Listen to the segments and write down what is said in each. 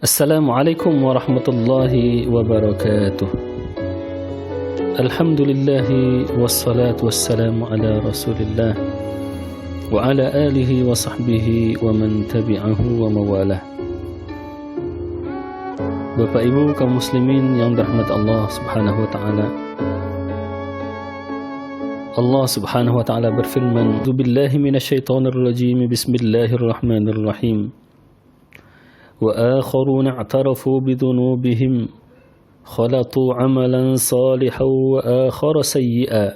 Assalamualaikum warahmatullahi wabarakatuh. Alhamdulillahi wassalatu wassalamu ala rasulillah wa ala alihi wa sahbihi wa man tabi'ahu wa mawalah. Bapak Ibu kaum muslimin yang dirahmati Allah Subhanahu wa taala. Allah Subhanahu wa taala berfirman, "Billahi minasyaitonir rajim. Bismillahirrahmanirrahim. وآخرون اعترفوا بذنوبهم خلطوا عملا صالحا وآخر سيئا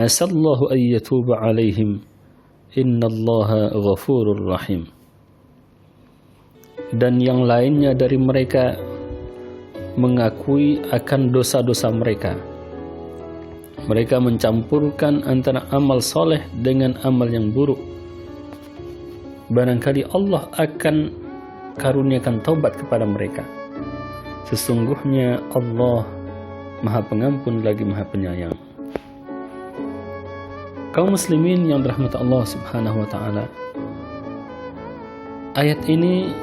عسى الله أن يتوب عليهم إن الله غفور رحيم." Dan yang lainnya dari mereka mengakui akan dosa-dosa mereka. Mereka mencampurkan antara amal soleh dengan amal yang buruk. Barangkali Allah akan karuniakan taubat kepada mereka. Sesungguhnya Allah Maha Pengampun lagi Maha Penyayang. Kaum muslimin yang dirahmati Allah Subhanahu wa taala. Ayat ini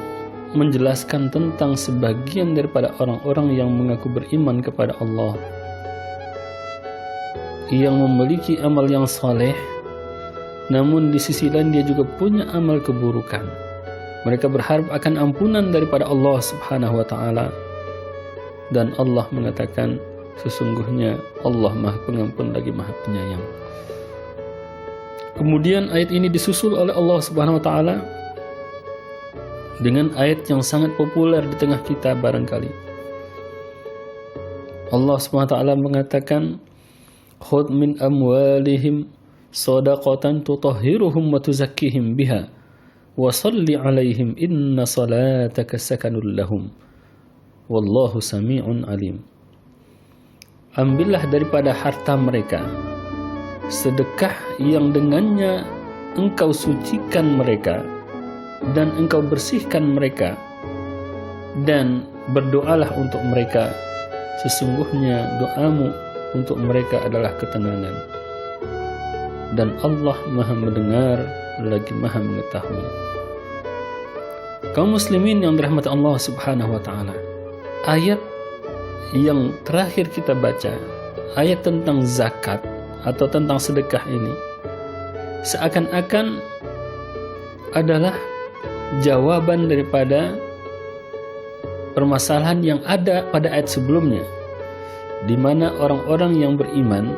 menjelaskan tentang sebagian daripada orang-orang yang mengaku beriman kepada Allah, yang memiliki amal yang saleh, namun di sisi lain dia juga punya amal keburukan. Mereka berharap akan ampunan daripada Allah Subhanahu wa taala, dan Allah mengatakan sesungguhnya Allah Maha Pengampun lagi Maha Penyayang. Kemudian ayat ini disusul oleh Allah Subhanahu wa taala dengan ayat yang sangat populer di tengah kita barangkali. Allah Subhanahu wa taala mengatakan, "Khudh min amwalihim shadaqatan tutahhiruhum wa tuzakkihim biha wa salli alaihim inna salataka sakanul lahum wallahu sami'un alim." Ambillah daripada harta mereka sedekah yang dengannya engkau sucikan mereka dan engkau bersihkan mereka, dan berdoalah untuk mereka, sesungguhnya doamu untuk mereka adalah ketenangan, dan Allah Maha mendengar lagi Maha mengetahui. Kaum muslimin yang dirahmati Allah Subhanahu wa taala. Ayat yang terakhir kita baca, ayat tentang zakat atau tentang sedekah ini, seakan-akan adalah jawaban daripada permasalahan yang ada pada ayat sebelumnya, di mana orang-orang yang beriman,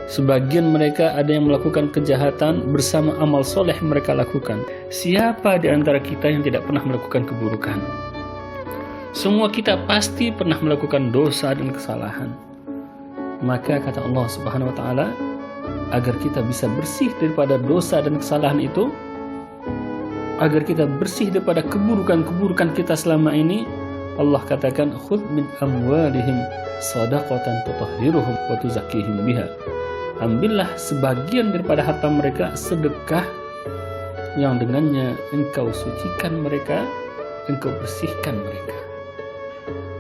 sebagian mereka ada yang melakukan kejahatan bersama amal soleh mereka lakukan. Siapa di antara kita yang tidak pernah melakukan keburukan? Semua kita pasti pernah melakukan dosa dan kesalahan. Maka kata Allah Subhanahu wa taala, agar kita bisa bersih daripada dosa dan kesalahan itu, agar kita bersih daripada keburukan-keburukan kita selama ini, Allah katakan, "Khudh min amwalihim shadaqatan tutahhiruhum wa tuzakkihim biha." Ambillah sebagian daripada harta mereka sedekah yang dengannya engkau sucikan mereka, engkau bersihkan mereka.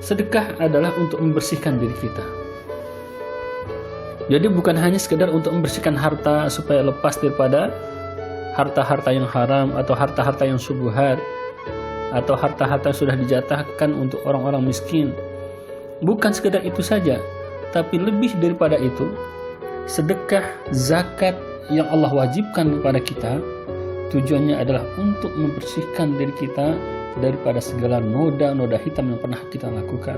Sedekah adalah untuk membersihkan diri kita. Jadi bukan hanya sekedar untuk membersihkan harta supaya lepas daripada harta-harta yang haram atau harta-harta yang syubhat atau harta-harta yang sudah dijatahkan untuk orang-orang miskin. Bukan sekedar itu saja, tapi lebih daripada itu, sedekah, zakat yang Allah wajibkan kepada kita, tujuannya adalah untuk membersihkan diri kita daripada segala noda-noda hitam yang pernah kita lakukan.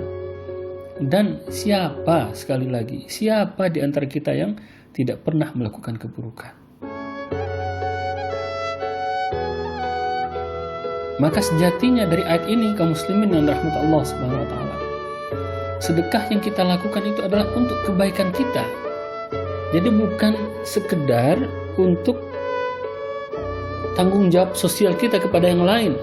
Dan siapa, sekali lagi, siapa di antara kita yang tidak pernah melakukan keburukan? Maka sejatinya dari ayat ini, kaum muslimin yang dirahmati Allah Subhanahu wa taala, sedekah yang kita lakukan itu adalah untuk kebaikan kita. Jadi bukan sekedar untuk tanggung jawab sosial kita kepada yang lain.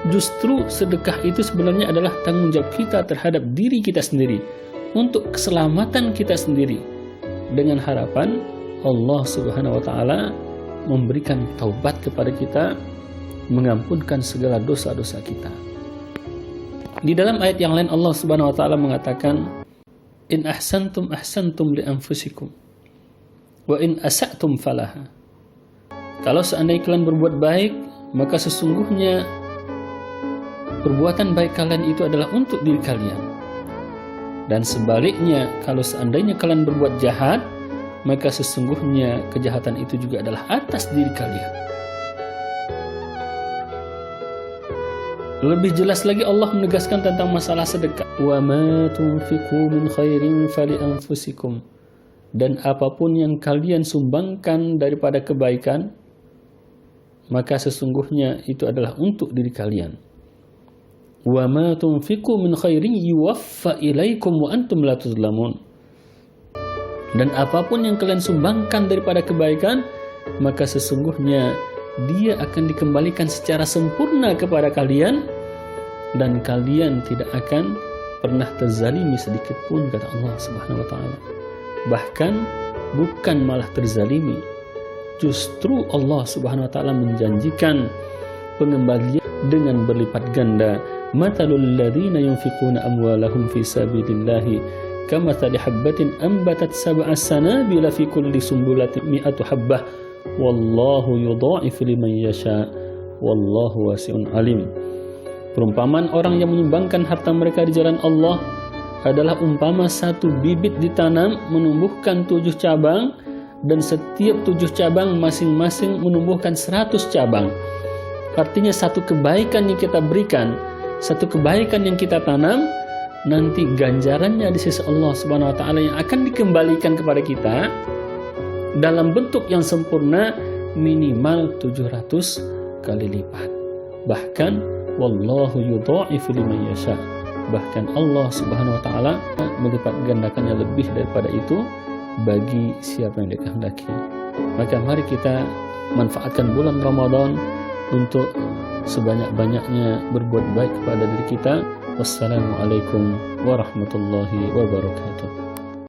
Justru sedekah itu sebenarnya adalah tanggung jawab kita terhadap diri kita sendiri, untuk keselamatan kita sendiri, dengan harapan Allah Subhanahu wa taala memberikan taubat kepada kita, mengampunkan segala dosa-dosa kita. Di dalam ayat yang lain Allah Subhanahu wa taala mengatakan, "In ahsantum ahsantum li anfusikum wa in asa'tum falaha." Kalau seandainya kalian berbuat baik, maka sesungguhnya perbuatan baik kalian itu adalah untuk diri kalian. Dan sebaliknya, kalau seandainya kalian berbuat jahat, maka sesungguhnya kejahatan itu juga adalah atas diri kalian. Lebih jelas lagi Allah menegaskan tentang masalah sedekah. Wa ma tunfiqu min khairin fali anfusikum. Dan apapun yang kalian sumbangkan daripada kebaikan, maka sesungguhnya itu adalah untuk diri kalian. Wa ma tunfiqu min khairin yuwaffa ilaikum wa antum la tuzlamun. Dan apapun yang kalian sumbangkan daripada kebaikan, maka sesungguhnya dia akan dikembalikan secara sempurna kepada kalian, dan kalian tidak akan pernah terzalimi sedikit pun, kata Allah Subhanahu wa taala. Bahkan bukan malah terzalimi, justru Allah Subhanahu wa taala menjanjikan pengembalian dengan berlipat ganda. Matalul ladzina yunfiquna amwalahum fi sabilillahi kamathali habbatin ambatat sab'a sanabila fi kulli sumbulatin mi'atu habbah wallahu yudha'ifu liman yasha wallahu wasi'un alim. Perumpamaan orang yang menyumbangkan harta mereka di jalan Allah adalah umpama satu bibit ditanam menumbuhkan 7 cabang, dan setiap 7 cabang masing-masing menumbuhkan 100 cabang. Artinya satu kebaikan yang kita berikan, satu kebaikan yang kita tanam, nanti ganjarannya di sisi Allah Subhanahu wa taala yang akan dikembalikan kepada kita dalam bentuk yang sempurna minimal 700 kali lipat. Bahkan wallahu yudha'ifu liman yasha. Bahkan Allah Subhanahu wa taala melipat gandakannya lebih daripada itu bagi siapa yang dikehendaki. Maka mari kita manfaatkan bulan Ramadan untuk sebanyak-banyaknya berbuat baik kepada diri kita. Wassalamualaikum warahmatullahi wabarakatuh.